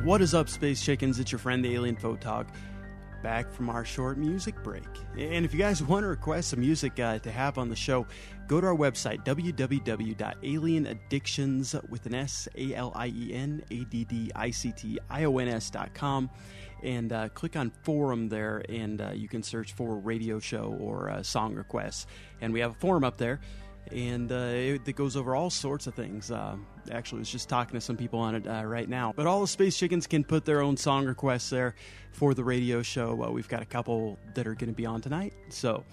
What is up, Space Chickens? It's your friend, the Alienphotog, back from our short music break. And if you guys want to request some music to have on the show, go to our website, www.alienaddiction, with an S, ALIENADDICTIONS.com, and click on forum there, and you can search for radio show or song requests. And we have a forum up there, and it goes over all sorts of things. Actually, I was just talking to some people on it right now. But all the Space Chickens can put their own song requests there for the radio show. We've got a couple that are going to be on tonight, so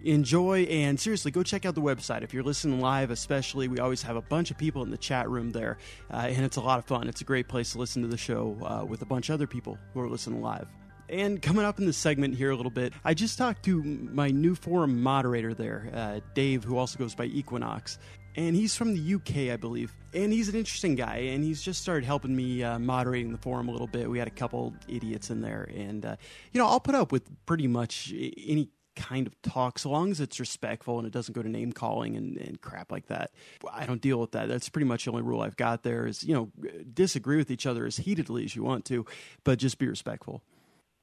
enjoy. And seriously, go check out the website. If you're listening live especially, we always have a bunch of people in the chat room there, and it's a lot of fun. It's a great place to listen to the show with a bunch of other people who are listening live. And coming up in this segment here a little bit, I just talked to my new forum moderator there, Dave, who also goes by Equinox. And he's from the UK, I believe. And he's an interesting guy, and he's just started helping me moderating the forum a little bit. We had a couple idiots in there, and, I'll put up with pretty much any kind of talk, so long as it's respectful and it doesn't go to name calling and crap like that. I don't deal with that. That's pretty much the only rule I've got there is, disagree with each other as heatedly as you want to, but just be respectful.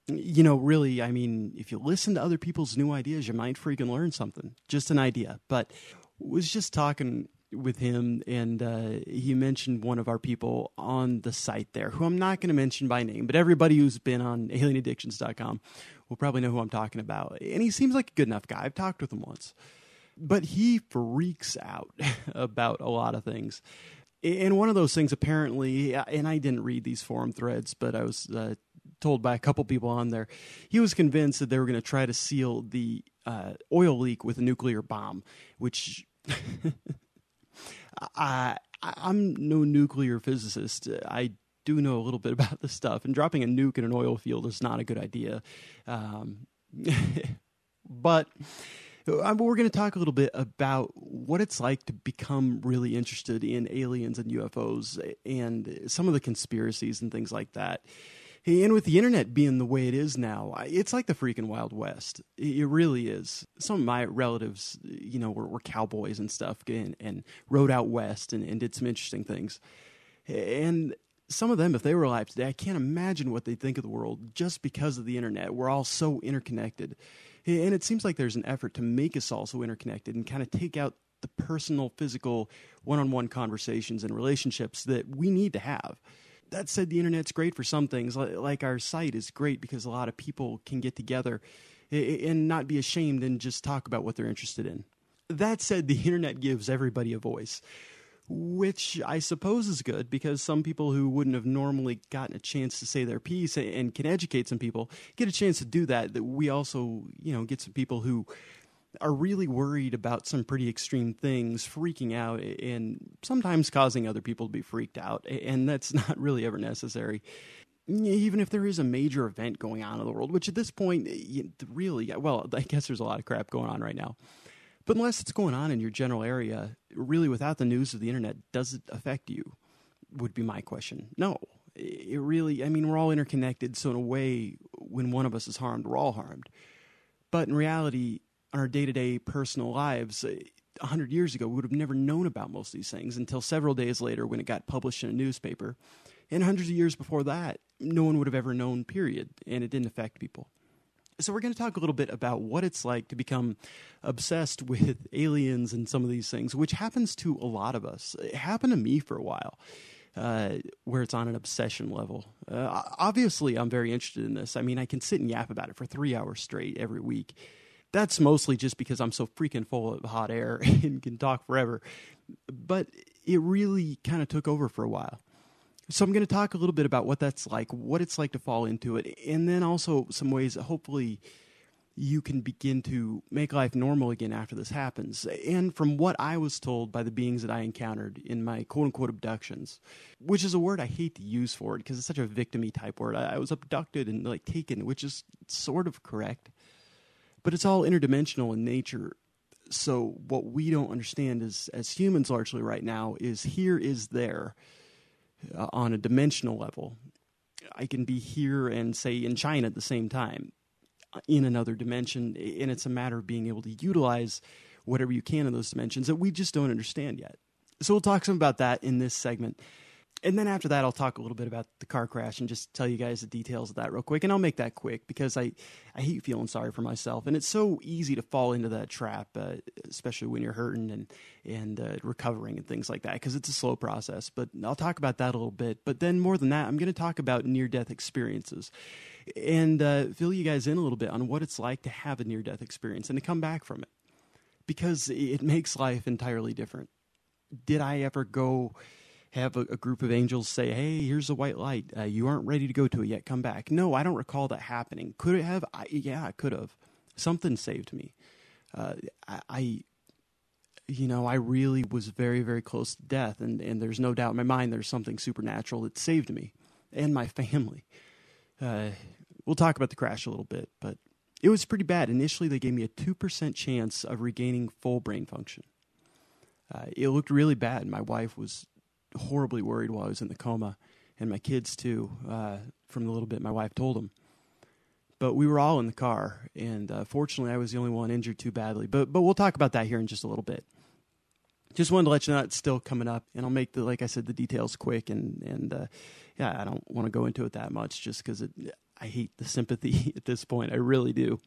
Really, I mean, if you listen to other people's new ideas, you might freaking learn something. Just an idea. But was just talking with him, and he mentioned one of our people on the site there, who I'm not going to mention by name, but everybody who's been on alienaddictions.com will probably know who I'm talking about. And he seems like a good enough guy. I've talked with him once. But he freaks out about a lot of things. And one of those things, apparently, and I didn't read these forum threads, but I was told by a couple people on there, he was convinced that they were going to try to seal the oil leak with a nuclear bomb, which I'm no nuclear physicist. I do know a little bit about this stuff, and dropping a nuke in an oil field is not a good idea. But we're going to talk a little bit about what it's like to become really interested in aliens and UFOs and some of the conspiracies and things like that. And with the internet being the way it is now, it's like the freaking Wild West. It really is. Some of my relatives, were cowboys and stuff and rode out west and did some interesting things. And some of them, if they were alive today, I can't imagine what they'd think of the world just because of the internet. We're all so interconnected. And it seems like there's an effort to make us all so interconnected and kind of take out the personal, physical, one-on-one conversations and relationships that we need to have. That said, the internet's great for some things, like our site is great because a lot of people can get together and not be ashamed and just talk about what they're interested in. That said, the internet gives everybody a voice, which I suppose is good because some people who wouldn't have normally gotten a chance to say their piece and can educate some people get a chance to do that. That we also, get some people who are really worried about some pretty extreme things, freaking out, and sometimes causing other people to be freaked out, and that's not really ever necessary. Even if there is a major event going on in the world, which at this point, really, well, I guess there's a lot of crap going on right now. But unless it's going on in your general area, really without the news of the internet, does it affect you? Would be my question. No. It really, we're all interconnected, so in a way, when one of us is harmed, we're all harmed. But in reality, on our day-to-day personal lives, 100 years ago, we would have never known about most of these things until several days later when it got published in a newspaper. And hundreds of years before that, no one would have ever known, period, and it didn't affect people. So we're going to talk a little bit about what it's like to become obsessed with aliens and some of these things, which happens to a lot of us. It happened to me for a while, where it's on an obsession level. Obviously, I'm very interested in this. I can sit and yap about it for 3 hours straight every week. That's mostly just because I'm so freaking full of hot air and can talk forever. But it really kind of took over for a while. So I'm going to talk a little bit about what that's like, what it's like to fall into it, and then also some ways that hopefully you can begin to make life normal again after this happens. And from what I was told by the beings that I encountered in my quote-unquote abductions, which is a word I hate to use for it because it's such a victim-y type word. I was abducted and taken, which is sort of correct. But it's all interdimensional in nature. So what we don't understand is, as humans largely right now, is here is there on a dimensional level. I can be here and, say, in China at the same time in another dimension, and it's a matter of being able to utilize whatever you can in those dimensions that we just don't understand yet. So we'll talk some about that in this segment. And then after that, I'll talk a little bit about the car crash and just tell you guys the details of that real quick. And I'll make that quick because I hate feeling sorry for myself. And it's so easy to fall into that trap, especially when you're hurting and recovering and things like that, because it's a slow process. But I'll talk about that a little bit. But then more than that, I'm going to talk about near-death experiences and fill you guys in a little bit on what it's like to have a near-death experience and to come back from it, because it makes life entirely different. Did I ever go have a group of angels say, hey, here's a white light. You aren't ready to go to it yet. Come back. No, I don't recall that happening. Could it have? Yeah, it could have. Something saved me. I really was very, very close to death. And there's no doubt in my mind there's something supernatural that saved me and my family. We'll talk about the crash a little bit, but it was pretty bad. Initially, they gave me a 2% chance of regaining full brain function. It looked really bad. My wife was horribly worried while I was in the coma, and my kids too, from the little bit my wife told them. But we were all in the car, and fortunately I was the only one injured too badly. But we'll talk about that here in just a little bit. Just wanted to let you know it's still coming up, and I'll make like I said, the details quick, and I don't want to go into it that much just because I hate the sympathy at this point. I really do.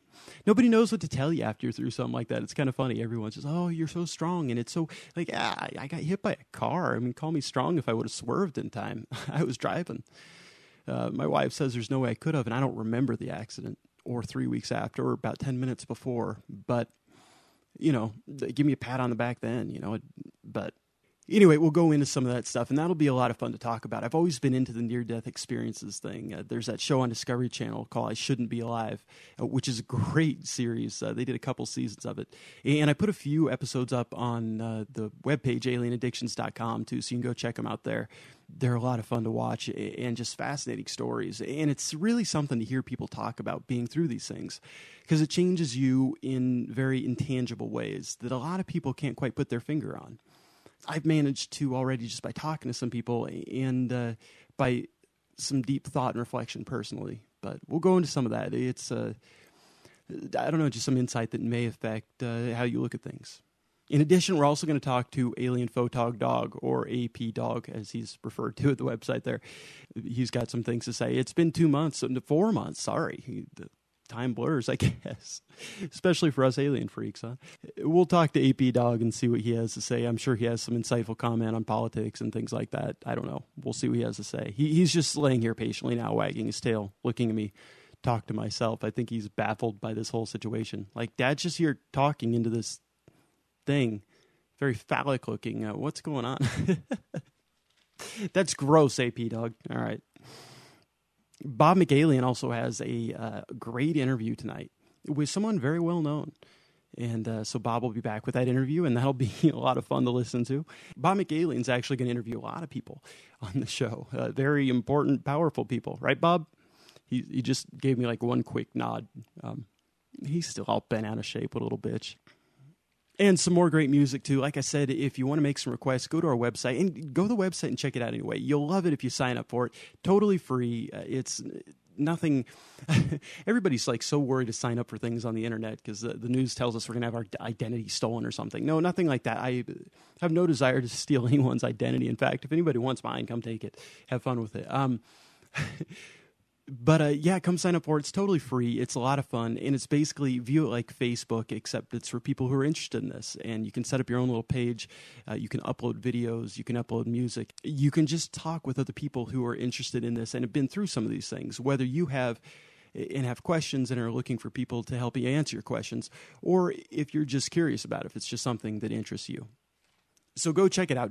Nobody knows what to tell you after you're through something like that. It's kind of funny. Everyone's just, oh, you're so strong. And it's so, like, I got hit by a car. I mean, call me strong if I would have swerved in time. I was driving. My wife says there's no way I could have, and I don't remember the accident or 3 weeks after or about 10 minutes before. But, give me a pat on the back then, but... Anyway, we'll go into some of that stuff, and that'll be a lot of fun to talk about. I've always been into the near-death experiences thing. There's that show on Discovery Channel called I Shouldn't Be Alive, which is a great series. They did a couple seasons of it. And I put a few episodes up on the webpage, alienaddictions.com, too, so you can go check them out there. They're a lot of fun to watch and just fascinating stories. And it's really something to hear people talk about being through these things, because it changes you in very intangible ways that a lot of people can't quite put their finger on. I've managed to already, just by talking to some people and by some deep thought and reflection personally. But we'll go into some of that. It's, I don't know, just some insight that may affect how you look at things. In addition, we're also going to talk to Alienphotog Dog, or AP Dog, as he's referred to at the website there. He's got some things to say. It's been 2 months, 4 months, sorry. The time blurs, I guess, especially for us alien freaks, huh? We'll talk to AP Dog and see what he has to say. I'm sure he has some insightful comment on politics and things like that. I don't know. We'll see what he has to say. He's just laying here patiently now, wagging his tail, looking at me, talk to myself. I think he's baffled by this whole situation. Like, Dad's just here talking into this thing, very phallic looking. What's going on? That's gross, AP Dog. All right. Bob McAlien also has a great interview tonight with someone very well known. And so Bob will be back with that interview, and that'll be a lot of fun to listen to. Bob McAlien's actually going to interview a lot of people on the show, very important, powerful people. Right, Bob? He just gave me like one quick nod. He's still all bent out of shape, what a little bitch. And some more great music, too. Like I said, if you want to make some requests, go to our website. And go to the website and check it out anyway. You'll love it if you sign up for it. Totally free. It's nothing. Everybody's like so worried to sign up for things on the internet because the news tells us we're going to have our identity stolen or something. No, nothing like that. I have no desire to steal anyone's identity. In fact, if anybody wants mine, come take it. Have fun with it. But yeah, come sign up for it. It's totally free. It's a lot of fun. And it's basically, view it like Facebook, except it's for people who are interested in this. And you can set up your own little page. You can upload videos. You can upload music. You can just talk with other people who are interested in this and have been through some of these things, whether you have questions and are looking for people to help you answer your questions, or if you're just curious about it, if it's just something that interests you. So go check it out.